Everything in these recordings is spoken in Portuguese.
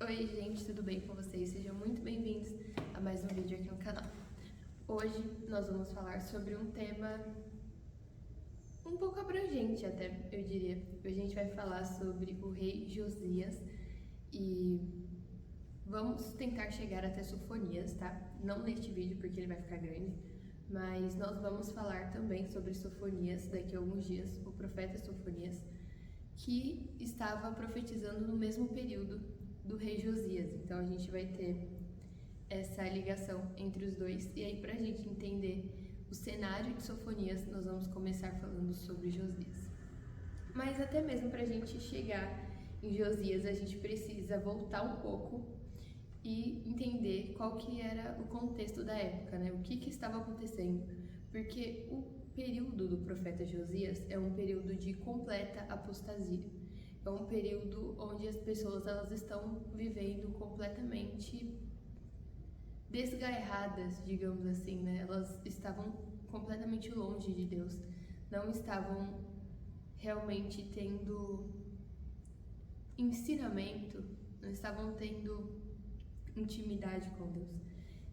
Oi gente, tudo bem com vocês? Sejam muito bem-vindos a mais um vídeo aqui no canal. Hoje nós vamos falar sobre um tema um pouco abrangente até, eu diria. Hoje a gente vai falar sobre o rei Josias e vamos tentar chegar até Sofonias, tá? Não neste vídeo porque ele vai ficar grande, mas nós vamos falar também sobre Sofonias daqui a alguns dias, o profeta Sofonias, que estava profetizando no mesmo período do rei Josias. Então a gente vai ter essa ligação entre os dois. E aí, pra gente entender o cenário de Sofonias, nós vamos começar falando sobre Josias. Mas até mesmo pra gente chegar em Josias, a gente precisa voltar um pouco e entender qual que era o contexto da época, né? O que estava acontecendo. Porque o período do profeta Josias é um período de completa apostasia. É um período onde as pessoas elas estão vivendo completamente desgarradas, digamos assim, né? Elas estavam completamente longe de Deus, não estavam realmente tendo ensinamento, não estavam tendo intimidade com Deus.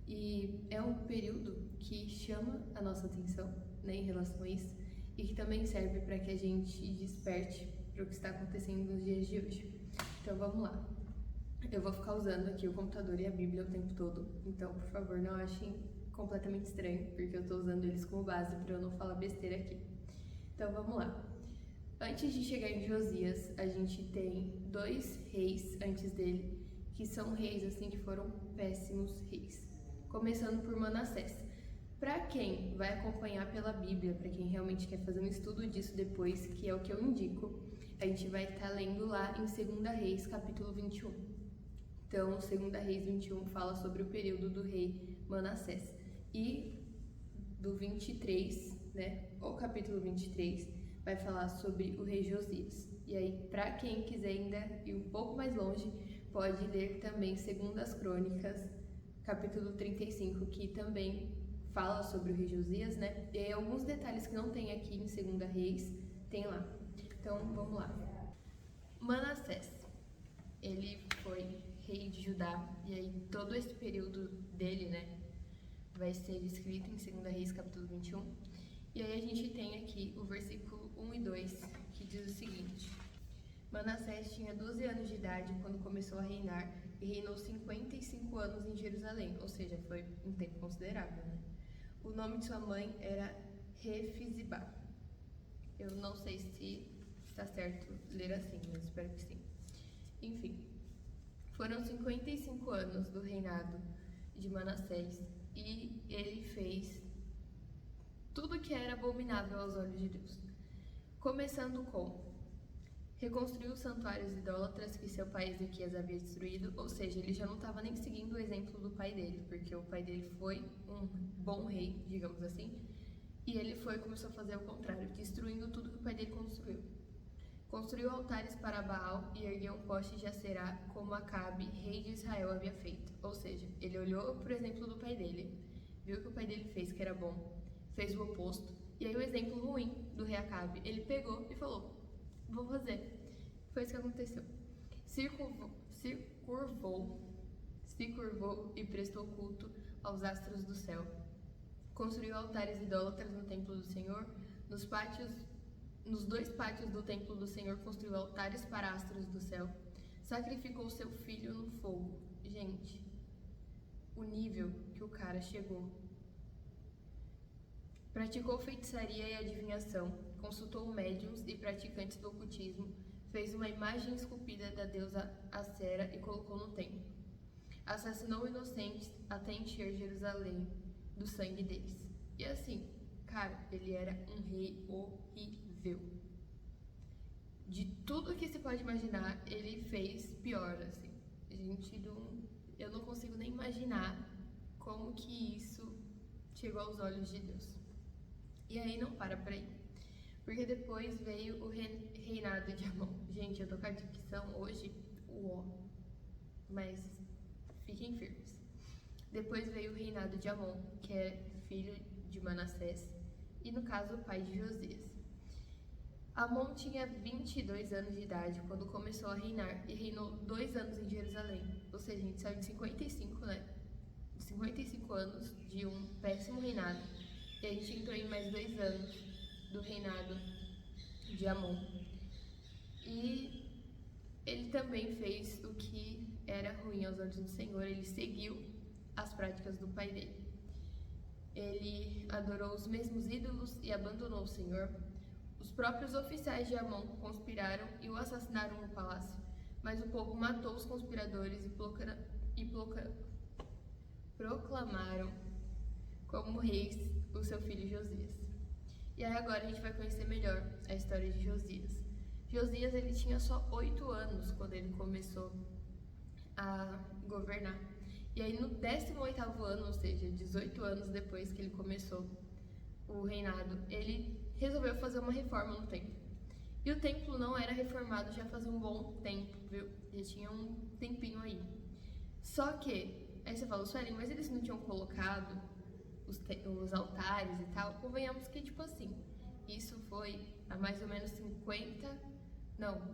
E é um período que chama a nossa atenção, né, em relação a isso, e que também serve para que a gente desperte para o que está acontecendo nos dias de hoje. Então vamos lá. Eu vou ficar usando aqui o computador e a Bíblia o tempo todo, então por favor não achem completamente estranho, porque eu estou usando eles como base para eu não falar besteira aqui. Então vamos lá. Antes de chegar em Josias, a gente tem dois reis antes dele, que são reis assim que foram péssimos reis. Começando por Manassés. Para quem vai acompanhar pela Bíblia, para quem realmente quer fazer um estudo disso depois, que é o que eu indico, a gente vai estar lendo lá em 2 Reis, capítulo 21. Então, 2 Reis 21 fala sobre o período do rei Manassés. E do 23, né, o capítulo 23, vai falar sobre o rei Josias. E aí, para quem quiser ainda ir um pouco mais longe, pode ler também 2 Crônicas, capítulo 35, que também fala sobre o rei Josias, né? E aí, alguns detalhes que não tem aqui em 2 Reis, tem lá. Então, vamos lá. Manassés, ele foi rei de Judá, e aí todo esse período dele, né, vai ser escrito em 2 Reis, capítulo 21. E aí a gente tem aqui o versículo 1 e 2, que diz o seguinte: Manassés tinha 12 anos de idade quando começou a reinar e reinou 55 anos em Jerusalém, ou seja, foi um tempo considerável, né? O nome de sua mãe era Refizibá. Eu não sei se está certo ler assim, mas espero que sim. Enfim, foram 55 anos do reinado de Manassés e ele fez tudo que era abominável aos olhos de Deus. Começando com reconstruiu os santuários idólatras que seu pai Ezequias havia destruído, ou seja, ele já não estava nem seguindo o exemplo do pai dele, porque o pai dele foi um bom rei, digamos assim, e ele começou a fazer o contrário, destruindo tudo que o pai dele construiu. Construiu altares para Baal e ergueu um poste de Acerá, como Acabe, rei de Israel, havia feito. Ou seja, ele olhou para o exemplo do pai dele, viu que o pai dele fez, que era bom, fez o oposto, e aí o exemplo ruim do rei Acabe, ele pegou e falou: vou fazer. Foi isso que aconteceu. Se curvou e prestou culto aos astros do céu. Construiu altares idólatras no templo do Senhor. Nos dois pátios do templo do Senhor construiu altares para astros do céu. Sacrificou seu filho no fogo. Gente, o nível que o cara chegou. Praticou feitiçaria e adivinhação, consultou médiuns e praticantes do ocultismo, fez uma imagem esculpida da deusa Acera e colocou no templo. Assassinou inocentes até encher Jerusalém do sangue deles. E assim, cara, ele era um rei horrível. De tudo que se pode imaginar, ele fez pior, assim. Eu não consigo nem imaginar como que isso chegou aos olhos de Deus. E aí não para por aí, porque depois veio o reinado de Amon. Gente, eu tô com a dicção hoje, mas fiquem firmes. Depois veio o reinado de Amon, que é filho de Manassés, e no caso o pai de Josias. Amon tinha 22 anos de idade quando começou a reinar e reinou 2 anos em Jerusalém. Ou seja, a gente saiu de 55, né? De 55 anos de um péssimo reinado. E a gente entrou em mais 2 anos do reinado de Amon. E ele também fez o que era ruim aos olhos do Senhor. Ele seguiu as práticas do pai dele. Ele adorou os mesmos ídolos e abandonou o Senhor. Os próprios oficiais de Amon conspiraram e o assassinaram no palácio, mas o povo matou os conspiradores e proclamaram como reis o seu filho Josias. E aí agora a gente vai conhecer melhor a história de Josias. Josias, ele tinha só 8 anos quando ele começou a governar. E aí no 18º ano, ou seja, 18 anos depois que ele começou o reinado, ele resolveu fazer uma reforma no templo. E o templo não era reformado já fazia um bom tempo, viu? Já tinha um tempinho aí. Só que, aí você fala, Sueli, mas eles não tinham colocado os altares e tal? Convenhamos que, tipo assim, isso foi há mais ou menos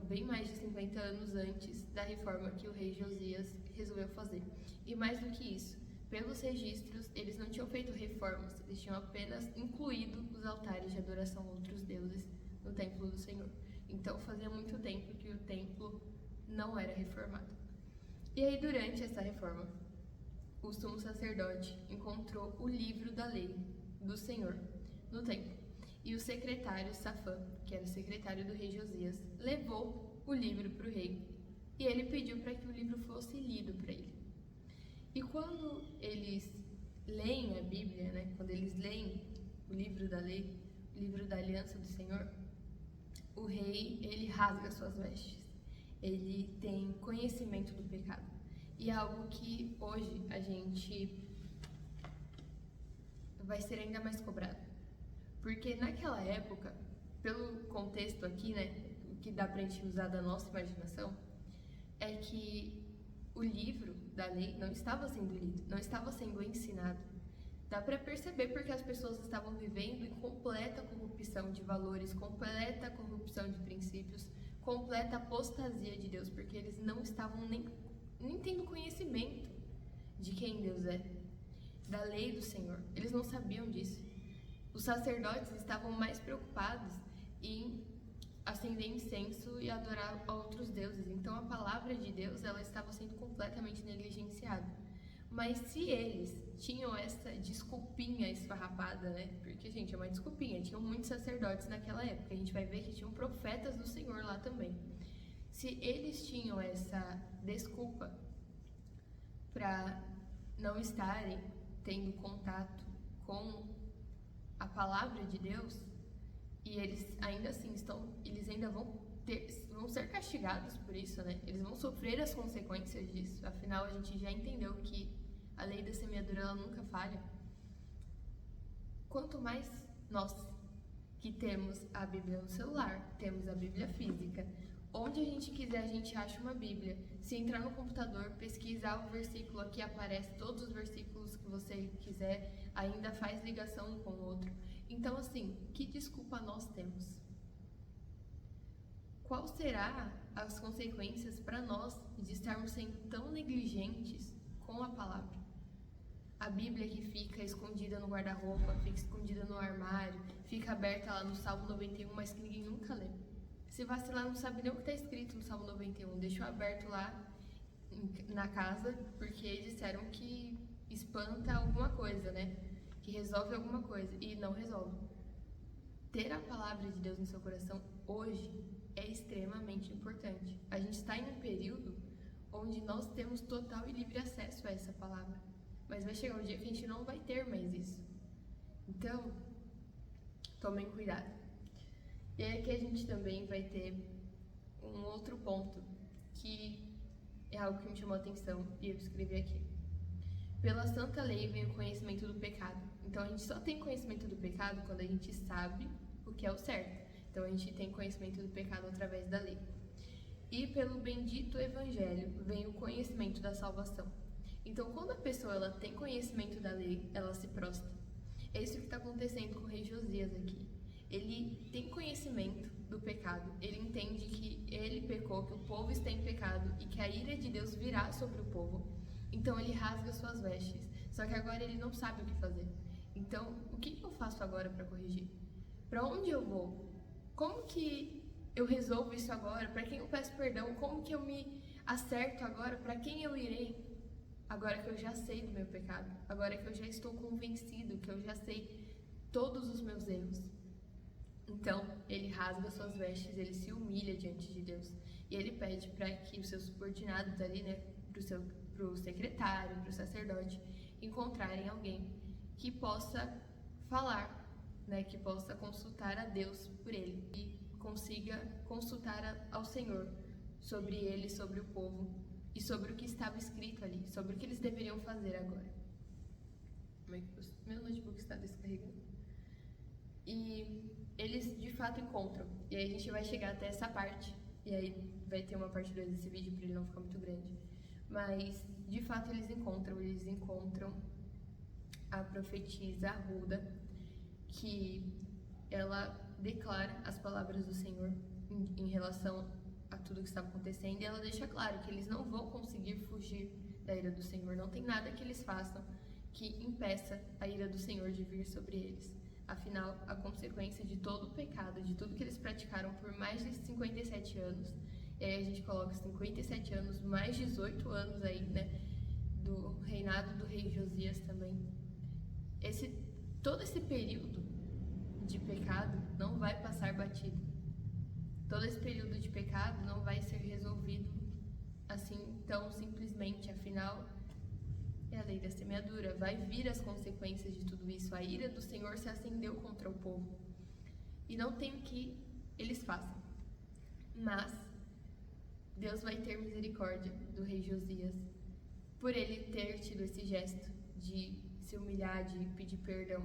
bem mais de 50 anos antes da reforma que o rei Josias resolveu fazer. E mais do que isso, pelos registros, eles não tinham feito reformas, eles tinham apenas incluído os altares de adoração a outros deuses no templo do Senhor. Então fazia muito tempo que o templo não era reformado. E aí, durante essa reforma, o sumo sacerdote encontrou o livro da lei do Senhor no templo. E o secretário Safã, que era o secretário do rei Josias, levou o livro para o rei e ele pediu para que o livro fosse lido para ele. E quando eles leem a Bíblia, né, quando eles leem o livro da lei, o livro da aliança do Senhor, o rei, ele rasga suas vestes. Ele tem conhecimento do pecado. E é algo que hoje a gente vai ser ainda mais cobrado. Porque naquela época, pelo contexto aqui, né, o que dá pra gente usar da nossa imaginação, é que o livro da lei não estava sendo lido, não estava sendo ensinado. Dá pra perceber porque as pessoas estavam vivendo em completa corrupção de valores, completa corrupção de princípios, completa apostasia de Deus, porque eles não estavam nem tendo conhecimento de quem Deus é, da lei do Senhor. Eles não sabiam disso. Os sacerdotes estavam mais preocupados em acender incenso e adorar a outros deuses. Então a palavra de Deus, ela estava sendo completamente negligenciada. Mas se eles tinham essa desculpinha esfarrapada, né? Porque, gente, é uma desculpinha. Tinham muitos sacerdotes naquela época. A gente vai ver que tinham profetas do Senhor lá também. Se eles tinham essa desculpa para não estarem tendo contato com a palavra de Deus, e eles ainda assim eles ainda vão ser castigados por isso, né? Eles vão sofrer as consequências disso. Afinal, a gente já entendeu que a lei da semeadura, ela nunca falha. Quanto mais nós que temos a Bíblia no celular, temos a Bíblia física, onde a gente quiser a gente acha uma Bíblia. Se entrar no computador, pesquisar o versículo, aqui aparece todos os versículos que você quiser, ainda faz ligação um com o outro. Então, assim, que desculpa nós temos? Qual será as consequências para nós de estarmos sendo tão negligentes com a palavra? A Bíblia que fica escondida no guarda-roupa, fica escondida no armário, fica aberta lá no Salmo 91, mas que ninguém nunca lê. Se vacilar, não sabe nem o que está escrito no Salmo 91. Deixou aberto lá na casa, porque disseram que espanta alguma coisa, né? Que resolve alguma coisa, e não resolve. Ter a palavra de Deus no seu coração hoje é extremamente importante. A gente está em um período onde nós temos total e livre acesso a essa palavra, mas vai chegar um dia que a gente não vai ter mais isso. Então, tomem cuidado. E aí aqui a gente também vai ter um outro ponto, que é algo que me chamou a atenção e eu escrevi aqui. Pela santa lei vem o conhecimento do pecado. Então a gente só tem conhecimento do pecado quando a gente sabe o que é o certo. Então a gente tem conhecimento do pecado através da lei. E pelo bendito evangelho vem o conhecimento da salvação. Então quando a pessoa ela tem conhecimento da lei, ela se prostra. É isso que está acontecendo com o rei Josias aqui. Ele tem conhecimento do pecado. Ele entende que ele pecou, que o povo está em pecado e que a ira de Deus virá sobre o povo. Então ele rasga suas vestes. Só que agora ele não sabe o que fazer. Então, o que eu faço agora para corrigir? Para onde eu vou? Como que eu resolvo isso agora? Para quem eu peço perdão? Como que eu me acerto agora? Para quem eu irei? Agora que eu já sei do meu pecado. Agora que eu já estou convencido, que eu já sei todos os meus erros. Então, ele rasga suas vestes, ele se humilha diante de Deus. E ele pede para que os seus subordinados ali, né, pro secretário, pro sacerdote, encontrarem alguém que possa falar, né, que possa consultar a Deus por ele e consiga consultar ao Senhor sobre ele, sobre o povo e sobre o que estava escrito ali, sobre o que eles deveriam fazer agora. Meu notebook está descarregando. E eles de fato encontram. E aí a gente vai chegar até essa parte. E aí vai ter uma parte 2 desse vídeo para ele não ficar muito grande. Mas de fato eles encontram a profetisa Hulda, que ela declara as palavras do Senhor em relação a tudo que está acontecendo, e ela deixa claro que eles não vão conseguir fugir da ira do Senhor. Não tem nada que eles façam que impeça a ira do Senhor de vir sobre eles. Afinal, a consequência de todo o pecado, de tudo que eles praticaram por mais de 57 anos, e aí a gente coloca 57 anos, mais 18 anos aí, né, do reinado do rei Josias também. Todo esse período de pecado não vai passar batido. Todo esse período de pecado não vai ser resolvido assim tão simplesmente. Afinal, é a lei da semeadura. Vai vir as consequências de tudo isso. A ira do Senhor se acendeu contra o povo. E não tem o que eles façam. Mas Deus vai ter misericórdia do rei Josias por ele ter tido esse gesto de se humilhar, de pedir perdão.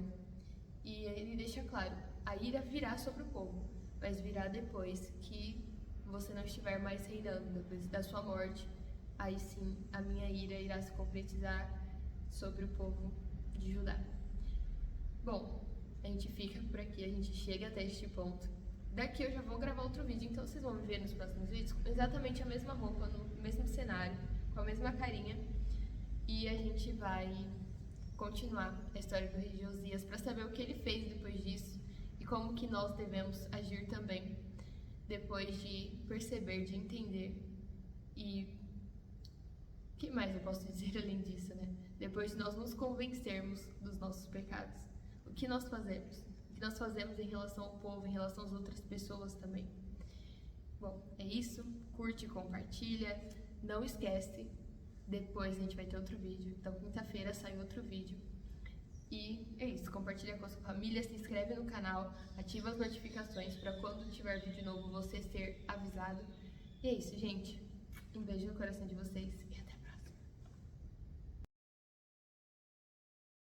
E ele deixa claro, a ira virá sobre o povo, mas virá depois que você não estiver mais reinando, depois da sua morte. Aí sim, a minha ira irá se concretizar sobre o povo de Judá. Bom, a gente fica por aqui, a gente chega até este ponto. Daqui eu já vou gravar outro vídeo, então vocês vão me ver nos próximos vídeos com exatamente a mesma roupa, no mesmo cenário, com a mesma carinha. E a gente vai continuar a história do rei Josias para saber o que ele fez depois disso e como que nós devemos agir também depois de perceber, de entender. E o que mais eu posso dizer além disso, né? Depois de nós nos convencermos dos nossos pecados, o que nós fazemos? O que nós fazemos em relação ao povo, em relação às outras pessoas também. Bom, é isso. Curte, compartilha. Não esquece, depois a gente vai ter outro vídeo. Então, quinta-feira sai outro vídeo. E é isso. Compartilha com a sua família, se inscreve no canal, ativa as notificações para quando tiver vídeo novo você ser avisado. E é isso, gente. Um beijo no coração de vocês.